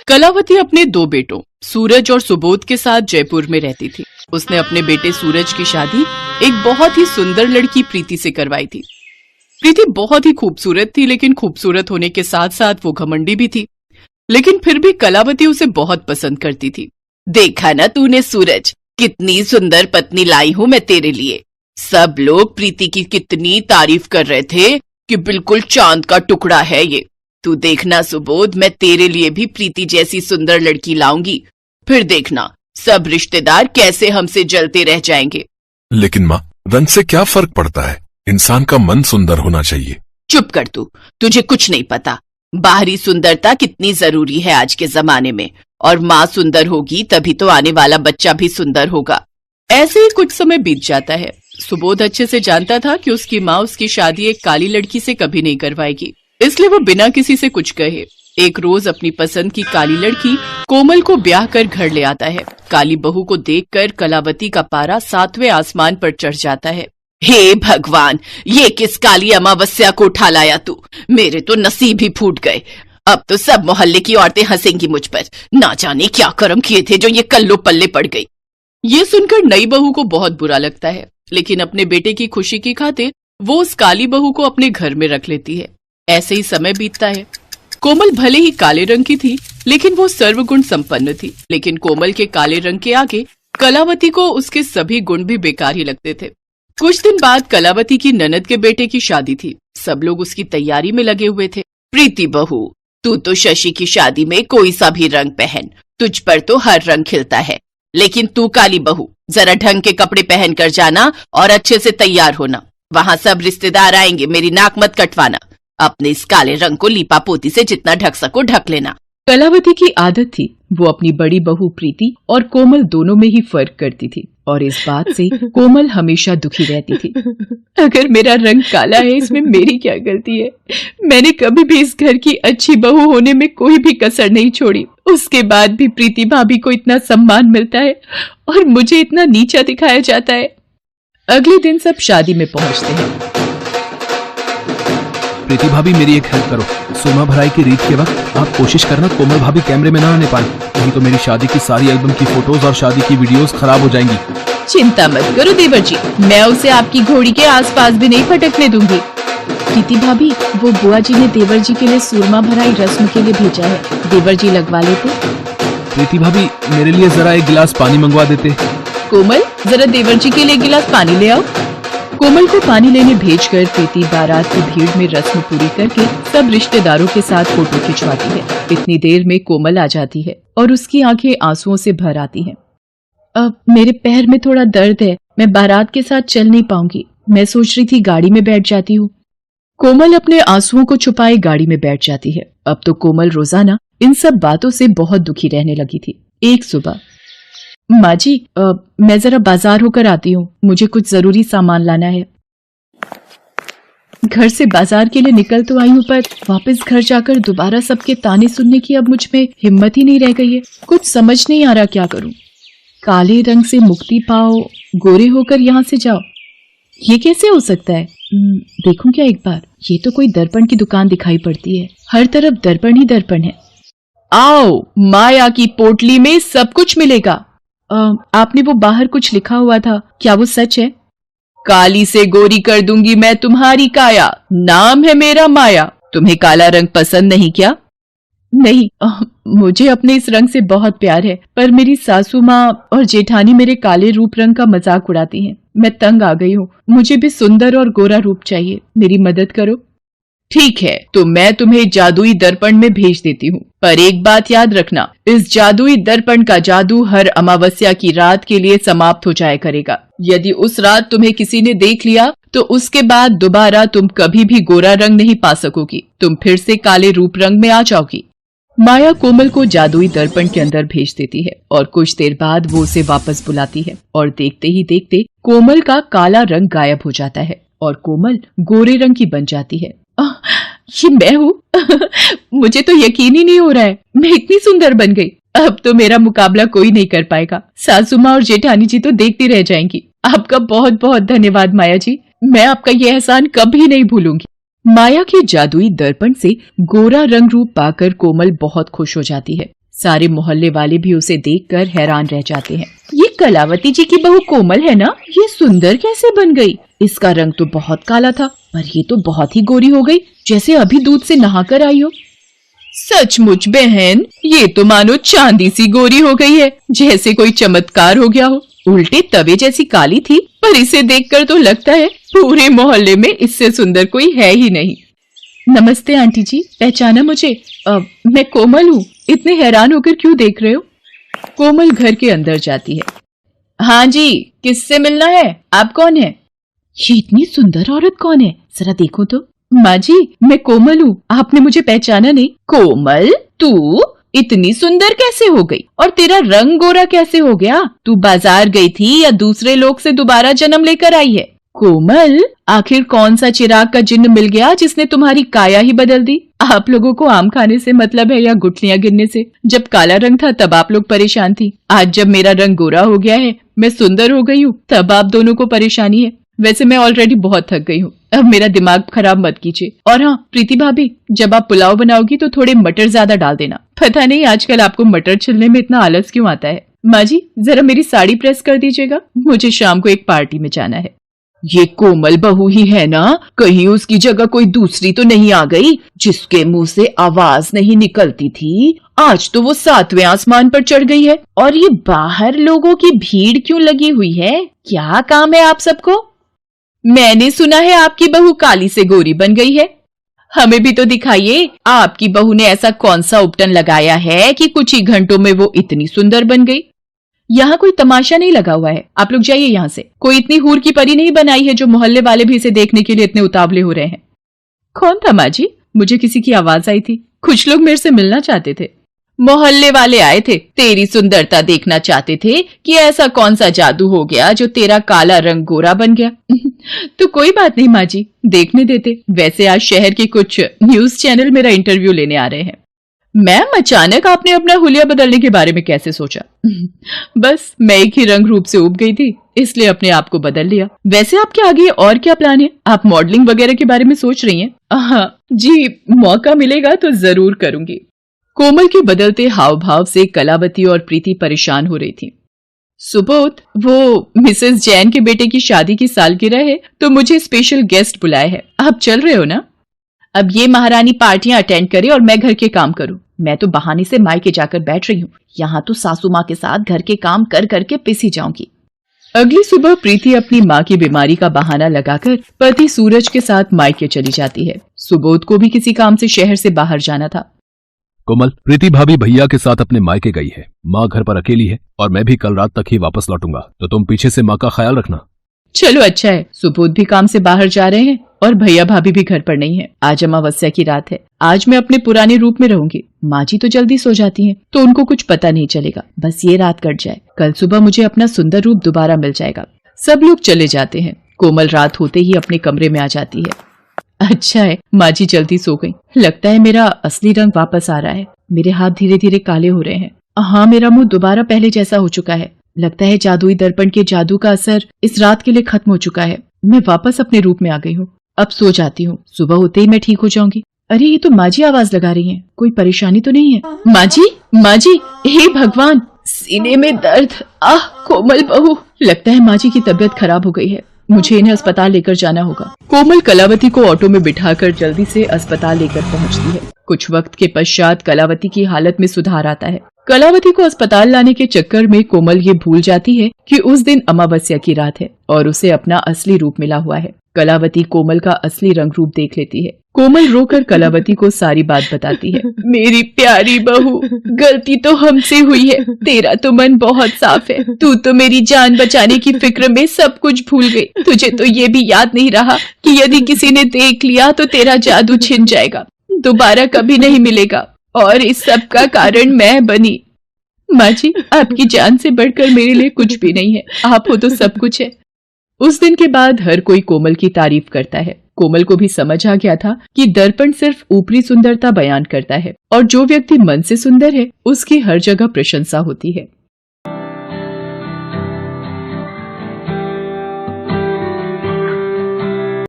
कलावती अपने दो बेटों सूरज और सुबोध के साथ जयपुर में रहती थी। उसने अपने बेटे सूरज की शादी एक बहुत ही सुंदर लड़की प्रीति से करवाई थी। प्रीति बहुत ही खूबसूरत थी, लेकिन खूबसूरत होने के साथ साथ वो घमंडी भी थी। लेकिन फिर भी कलावती उसे बहुत पसंद करती थी। देखा ना तूने सूरज, कितनी सुंदर पत्नी लाई हूँ मैं तेरे लिए। सब लोग प्रीति की कितनी तारीफ कर रहे थे कि बिल्कुल चांद का टुकड़ा है ये। तू देखना सुबोध, मैं तेरे लिए भी प्रीति जैसी सुंदर लड़की लाऊंगी। फिर देखना सब रिश्तेदार कैसे हमसे जलते रह जाएंगे। लेकिन माँ, रंग से क्या फर्क पड़ता है? इंसान का मन सुंदर होना चाहिए। चुप कर तू, तुझे कुछ नहीं पता। बाहरी सुंदरता कितनी जरूरी है आज के जमाने में, और माँ सुंदर होगी तभी तो आने वाला बच्चा भी सुंदर होगा। ऐसे ही कुछ समय बीत जाता है। सुबोध अच्छे से जानता था कि उसकी माँ उसकी शादी एक काली लड़की से कभी नहीं करवाएगी, इसलिए वो बिना किसी से कुछ कहे एक रोज अपनी पसंद की काली लड़की कोमल को ब्याह कर घर ले आता है। काली बहू को देखकर कलावती का पारा 7वें आसमान पर चढ़ जाता है। हे भगवान, ये किस काली अमावस्या को उठा लाया तू? मेरे तो नसीब ही फूट गए। अब तो सब मोहल्ले की औरतें हंसेंगी मुझ पर। ना जाने क्या कर्म किए थे जो ये कल्लो पल्ले पड़ गई। ये सुनकर नई बहू को बहुत बुरा लगता है, लेकिन अपने बेटे की खुशी की खातिर वो उस काली बहू को अपने घर में रख लेती है। ऐसे ही समय बीतता है। कोमल भले ही काले रंग की थी, लेकिन वो सर्वगुण संपन्न थी। लेकिन कोमल के काले रंग के आगे कलावती को उसके सभी गुण भी बेकार ही लगते थे। कुछ दिन बाद कलावती की ननद के बेटे की शादी थी। सब लोग उसकी तैयारी में लगे हुए थे। प्रीति बहू, तू तो शशि की शादी में कोई सा भी रंग पहन, तुझ पर तो हर रंग खिलता है। लेकिन तू काली बहू, जरा ढंग के कपड़े पहन कर जाना और अच्छे से तैयार होना। वहाँ सब रिश्तेदार आएंगे, मेरी नाक मत कटवाना। अपने इस काले रंग को लीपा पोती से जितना ढक सको ढक लेना। कलावती की आदत थी वो अपनी बड़ी बहू प्रीति और कोमल दोनों में ही फर्क करती थी, और इस बात से कोमल हमेशा दुखी रहती थी। अगर मेरा रंग काला है, इसमें मेरी क्या गलती है? मैंने कभी भी इस घर की अच्छी बहू होने में कोई भी कसर नहीं छोड़ी। उसके बाद भी प्रीति भाभी को इतना सम्मान मिलता है और मुझे इतना नीचा दिखाया जाता है। अगले दिन सब शादी में पहुंचते हैं। प्रीति भाभी, मेरी एक हेल्प करो। सोमा भराई की रीत के वक्त आप कोशिश करना कोमल भाभी कैमरे में ना आने पाए, नहीं तो मेरी शादी की सारी एल्बम की फोटोज और शादी की वीडियोस खराब हो जाएंगी। चिंता मत करो देवर जी, मैं उसे आपकी घोड़ी के आसपास भी नहीं फटकने दूंगी। प्रीति भाभी, वो बुआ जी ने देवर जी के लिए सुरमा भराई रस्म के लिए भेजा है, देवर जी लगवा लेते। प्रीति भाभी, मेरे लिए जरा एक गिलास पानी मंगवा देते। कोमल, जरा देवर जी के लिए एक गिलास पानी ले आओ। कोमल को पानी लेने भेजकर प्रीति बारात की भीड़ में रस्म पूरी करके सब रिश्तेदारों के साथ फोटो खिंचवाती है। इतनी देर में कोमल आ जाती है और उसकी आंखें आंसुओं से भर आती हैं। अब मेरे पैर में थोड़ा दर्द है, मैं बारात के साथ चल नहीं पाऊंगी। मैं सोच रही थी गाड़ी में बैठ जाती हूँ। कोमल अपने आंसुओं को छुपाए गाड़ी में बैठ जाती है। अब तो कोमल रोजाना इन सब बातों से बहुत दुखी रहने लगी थी। एक सुबह, माँ जी, मैं जरा बाजार होकर आती हूँ, मुझे कुछ जरूरी सामान लाना है। घर से बाजार के लिए निकल तो आई हूँ, पर वापस घर जाकर दोबारा सबके ताने सुनने की अब मुझ में हिम्मत ही नहीं रह गई है। कुछ समझ नहीं आ रहा क्या करूँ। काले रंग से मुक्ति पाओ, गोरे होकर यहाँ से जाओ, ये कैसे हो सकता है? देखूं क्या एक बार? ये तो कोई दर्पण की दुकान दिखाई पड़ती है, हर तरफ दर्पण ही दर्पण है। आओ, माया की पोटली में सब कुछ मिलेगा। आपने वो बाहर कुछ लिखा हुआ था, क्या वो सच है? काली से गोरी कर दूंगी मैं तुम्हारी काया, नाम है मेरा माया। तुम्हें काला रंग पसंद नहीं क्या? नहीं, मुझे अपने इस रंग से बहुत प्यार है, पर मेरी सासू माँ और जेठानी मेरे काले रूप रंग का मजाक उड़ाती हैं। मैं तंग आ गई हूँ, मुझे भी सुंदर और गोरा रूप चाहिए, मेरी मदद करो। ठीक है, तो मैं तुम्हें जादुई दर्पण में भेज देती हूँ, पर एक बात याद रखना, इस जादुई दर्पण का जादू हर अमावस्या की रात के लिए समाप्त हो जाया करेगा। यदि उस रात तुम्हें किसी ने देख लिया तो उसके बाद दोबारा तुम कभी भी गोरा रंग नहीं पा सकोगी, तुम फिर से काले रूप रंग में आ जाओगी। माया कोमल को जादुई दर्पण के अंदर भेज देती है और कुछ देर बाद वो उसे वापस बुलाती है, और देखते ही देखते कोमल का काला रंग गायब हो जाता है और कोमल गोरे रंग की बन जाती है। ये मैं हूँ? मुझे तो यकीन ही नहीं हो रहा है, मैं इतनी सुंदर बन गई। अब तो मेरा मुकाबला कोई नहीं कर पाएगा। सासू माँ और जेठानी जी तो देखती रह जाएंगी। आपका बहुत बहुत धन्यवाद माया जी, मैं आपका ये एहसान कभी नहीं भूलूंगी। माया के जादुई दर्पण से गोरा रंग रूप पाकर कोमल बहुत खुश हो जाती है। सारे मोहल्ले वाले भी उसे देखकर हैरान रह जाते हैं। ये कलावती जी की बहू कोमल है ना? ये सुंदर कैसे बन गई? इसका रंग तो बहुत काला था, पर ये तो बहुत ही गोरी हो गई, जैसे अभी दूध से नहाकर आई हो। सचमुच बहन, ये तो मानो चांदी सी गोरी हो गई है, जैसे कोई चमत्कार हो गया हो। उल्टे तवे जैसी काली थी, पर इसे देखकर तो लगता है पूरे मोहल्ले में इससे सुंदर कोई है ही नहीं। नमस्ते आंटी जी, पहचाना मुझे? मैं कोमल हूँ। इतने हैरान होकर क्यों देख रहे हो? कोमल घर के अंदर जाती है। हाँ जी, किससे मिलना है? आप कौन है? ये इतनी सुंदर औरत कौन है? जरा देखो तो। माँ जी, मैं कोमल हूँ, आपने मुझे पहचाना नहीं? कोमल, तू इतनी सुंदर कैसे हो गई? और तेरा रंग गोरा कैसे हो गया? तू बाजार गई थी या दूसरे लोग से दोबारा जन्म लेकर आई है? कोमल, आखिर कौन सा चिराग का जिन्न मिल गया जिसने तुम्हारी काया ही बदल दी? आप लोगों को आम खाने से मतलब है या गुठलियां गिनने से? जब काला रंग था तब आप लोग परेशान थी, आज जब मेरा रंग गोरा हो गया है, मैं सुंदर हो गई हूँ, तब आप दोनों को परेशानी है। वैसे मैं ऑलरेडी बहुत थक गई हूँ, अब मेरा दिमाग खराब मत कीजिए। और हाँ प्रीति भाभी, जब आप पुलाव बनाओगी तो थोड़े मटर ज्यादा डाल देना। पता नहीं आजकल आपको मटर छिलने में इतना आलस क्यों आता है। माँ जी, जरा मेरी साड़ी प्रेस कर दीजिएगा, मुझे शाम को एक पार्टी में जाना है। ये कोमल बहू ही है ना? कहीं उसकी जगह कोई दूसरी तो नहीं आ गई जिसके मुंह से आवाज नहीं निकलती थी? आज तो वो 7वें आसमान पर चढ़ गई है। और ये बाहर लोगों की भीड़ क्यों लगी हुई है? क्या काम है आप सबको? मैंने सुना है आपकी बहू काली से गोरी बन गई है। हमें भी तो दिखाइए, आपकी बहू ने ऐसा कौन सा उपटन लगाया है कि कुछ ही घंटों में वो इतनी सुंदर बन गई? यहाँ कोई तमाशा नहीं लगा हुआ है, आप लोग जाइए यहाँ से। कोई इतनी हूर की परी नहीं बनाई है जो मोहल्ले वाले भी इसे देखने के लिए इतने उतावले हो रहे हैं। कौन था माँ जी? मुझे किसी की आवाज आई थी, कुछ लोग मेरे से मिलना चाहते थे। मोहल्ले वाले आए थे, तेरी सुंदरता देखना चाहते थे कि ऐसा कौन सा जादू हो गया जो तेरा काला रंग गोरा बन गया। तो कोई बात नहीं माँ जी, देखने देते। वैसे आज शहर के कुछ न्यूज चैनल मेरा इंटरव्यू लेने आ रहे हैं। मैम, अचानक आपने अपना हुलिया बदलने के बारे में कैसे सोचा? बस मैं एक ही रंग रूप से उब गई थी, इसलिए अपने आप को बदल लिया। वैसे आपके आगे और क्या प्लान है? आप मॉडलिंग वगैरह के बारे में सोच रही हैं? हाँ जी, मौका मिलेगा तो जरूर करूंगी। कोमल के बदलते हाव भाव से कलावती और प्रीति परेशान हो रही थी। सुबोध, वो मिसेस जैन के बेटे की शादी की सालगिरह है तो मुझे स्पेशल गेस्ट बुलाए हैं, आप चल रहे हो ना? अब ये महारानी पार्टियां अटेंड करे और मैं घर के काम करूं। मैं तो बहाने से मायके जाकर बैठ रही हूँ, यहाँ तो सासू माँ के साथ घर के काम कर करके पिसी जाऊंगी। अगली सुबह प्रीति अपनी माँ की बीमारी का बहाना लगाकर पति सूरज के साथ मायके चली जाती है। सुबोध को भी किसी काम से शहर से बाहर जाना था। कोमल, प्रीति भाभी भैया के साथ अपने मायके गई है। माँ घर पर अकेली है और मैं भी कल रात तक ही वापस लौटूंगा, तो तुम पीछे से माँ का ख्याल रखना। चलो अच्छा है, सुबोध भी काम से बाहर जा रहे हैं और भैया भाभी भी घर पर नहीं है। आज अमावस्या की रात है, आज मैं अपने पुराने रूप में रहूंगी। माँ जी तो जल्दी सो जाती हैं, तो उनको कुछ पता नहीं चलेगा। बस ये रात कट जाए, कल सुबह मुझे अपना सुंदर रूप दोबारा मिल जाएगा। सब लोग चले जाते हैं। कोमल रात होते ही अपने कमरे में आ जाती है। अच्छा है, माँ जी जल्दी सो गई। लगता है मेरा असली रंग वापस आ रहा है। मेरे हाथ धीरे धीरे काले हो रहे हैं। हाँ, मेरा मुंह दोबारा पहले जैसा हो चुका है। लगता है जादुई दर्पण के जादू का असर इस रात के लिए खत्म हो चुका है। मैं वापस अपने रूप में आ गई हूँ। अब सो जाती हूँ, सुबह होते ही मैं ठीक हो जाऊंगी। अरे ये तो माँ जी आवाज लगा रही हैं, कोई परेशानी तो नहीं है? माँ जी, माँ जी, हे भगवान, सीने में दर्द। आह कोमल बहू, लगता है माँ जी की तबीयत खराब हो गई है। मुझे इन्हें अस्पताल लेकर जाना होगा। कोमल कलावती को ऑटो में बिठाकर जल्दी से अस्पताल लेकर पहुंचती है। कुछ वक्त के पश्चात कलावती की हालत में सुधार आता है। कलावती को अस्पताल लाने के चक्कर में कोमल ये भूल जाती है कि उस दिन अमावस्या की रात है और उसे अपना असली रूप मिला हुआ है। कलावती कोमल का असली रंग रूप देख लेती है। कोमल रोकर कलावती को सारी बात बताती है। मेरी प्यारी बहू, गलती तो हमसे हुई है। तेरा तो मन बहुत साफ है। तू तो मेरी जान बचाने की फिक्र में सब कुछ भूल गई। तुझे तो ये भी याद नहीं रहा कि यदि किसी ने देख लिया तो तेरा जादू छिन जाएगा, दोबारा कभी नहीं मिलेगा। और इस सब का कारण मैं बनी। माँ जी, आपकी जान से बढ़कर मेरे लिए कुछ भी नहीं है। आप हो तो सब कुछ है। उस दिन के बाद हर कोई कोमल की तारीफ करता है। कोमल को भी समझ आ गया था कि दर्पण सिर्फ ऊपरी सुंदरता बयान करता है और जो व्यक्ति मन से सुंदर है उसकी हर जगह प्रशंसा होती है।